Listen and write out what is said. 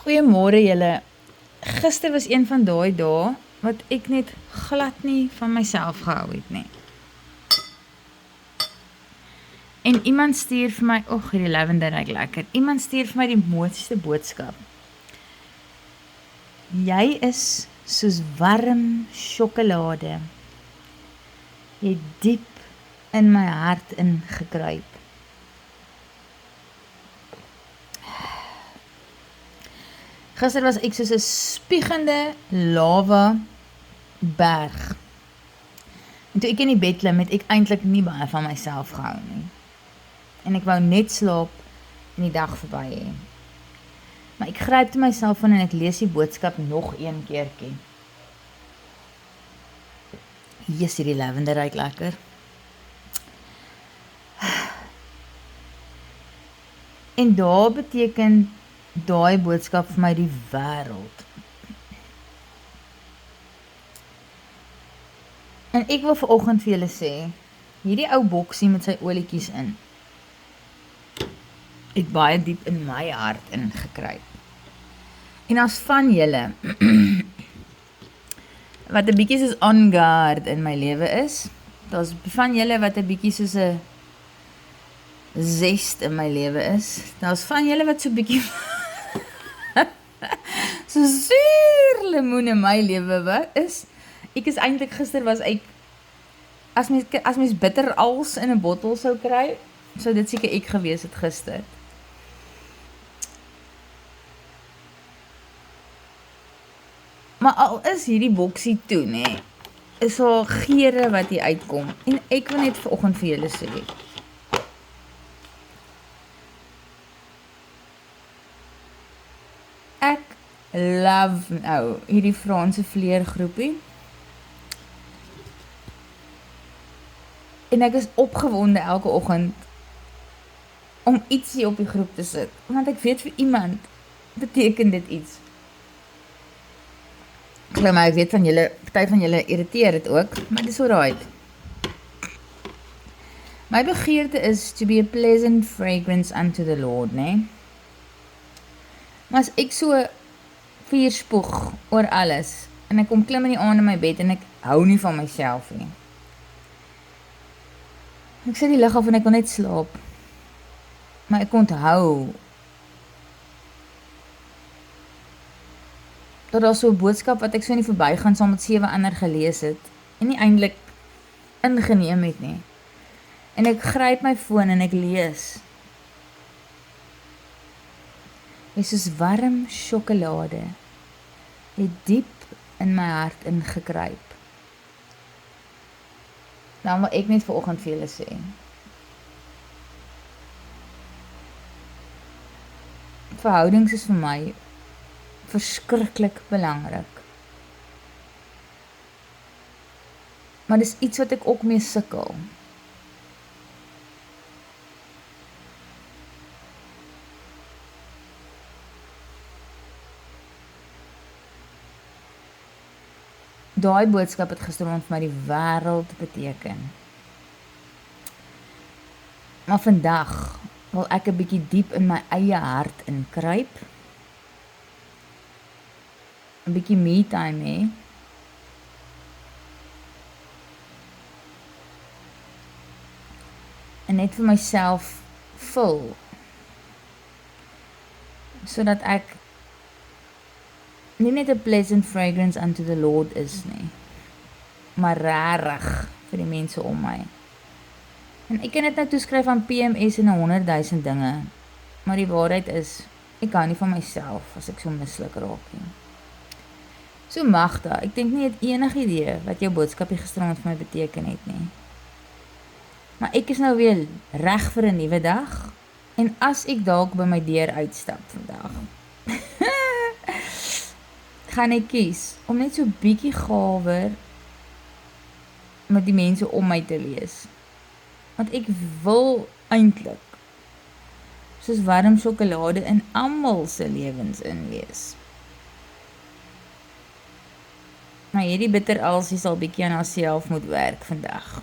Goeiemôre julle. Gister was een van daai dae wat ek net glad nie van myself gehou het nie. En iemand stuur vir my, hierdie lavender ruik lekker. Iemand stuur vir my die mooiste boodskap. Jy is soos warm sjokolade. Jy het diep in my hart ingekruip. Gister was ek soos 'n spiegende lava berg. En toe ek in die bed klim, het ek eintlik nie baie van myself gehou nie. En ek wou net slaap en die dag verby hê. Maar ek gryp te myself aan en ek lees die boodskap nog een keertjie. Yes, hierdie lavender ruik lekker. En daar beteken daai boodskap vir my die wêreld. En ek wil vanoggend vir julle sê, hierdie ou boksie met sy olietjies in, het baie diep in my hart ingekruip. En as van julle, wat 'n bietjie soos on guard in my lewe is, daar's van julle wat 'n bietjie soos 'n zest in my lewe is, daar's van julle wat so bietjie so suur lemoen in my lewe is. Ek is eintlik gister was ek, as mens bitter als in 'n bottel sou kry, sou dit seker ek gewees het gister. Maar al is hierdie boksie toe, nê, is al geure wat hier uitkom. En ek wil net vanoggend vir julle sê, ek love nou hierdie Franse vleergroepie. En ek is opgewonde elke oggend om ietsie op die groep te sit, want ek weet vir iemand beteken dit iets. Glo my, ek weet van julle, party van julle irriteer dit ook, maar dis alright. My begeerte is to be a pleasant fragrance unto the Lord, né? Maar as ek so vuur spoeg oor alles, en ek kom klim in die aand in my bed, en ek hou nie van myself nie. Ek sit die lig af en ek wil net slaap. Maar ek onthou dat daar so 'n boodskap wat ek so nie verbygaan saam met 7 ander gelees het en nie eintlik ingeneem het nie. En ek gryp my foon en ek lees. Jy is soos warm sjokolade. Jy diep in my hart ingekruip. Nou wil ek net vanoggend vir julle sê. Verhoudings is vir my verskriklik belangrik. Maar dis iets wat ek ook mee sukkel. Daai boodskap het gisterond vir my die wêreld beteken. Maar vandag wil ek 'n bietjie diep in my eie hart inkruip. 'n Bietjie me time hê. En net vir myself vul. Sodat ek nie net 'n pleasant fragrance unto the Lord is nie, maar rarig vir die mense om my. En ek kan dit nou toeskryf aan PMS en 100,000 dinge, maar die waarheid is, ek hou nie van myself as ek so mislik raak nie. So Magda, ek dink nie jy het enige idee wat jou boodskap gisterand vir my beteken het nie. Maar ek is nou weer reg vir 'n nuwe dag, en as ek dalk by my deur uitstap vandag, gaan ek kies om net so bietjie gawer met die mense om my te wees. Want ek wil eintlik soos warm sjokolade in almal se lewens in wees. Maar hierdie bitter alsie sal bietjie aan haarself moet werk vandag.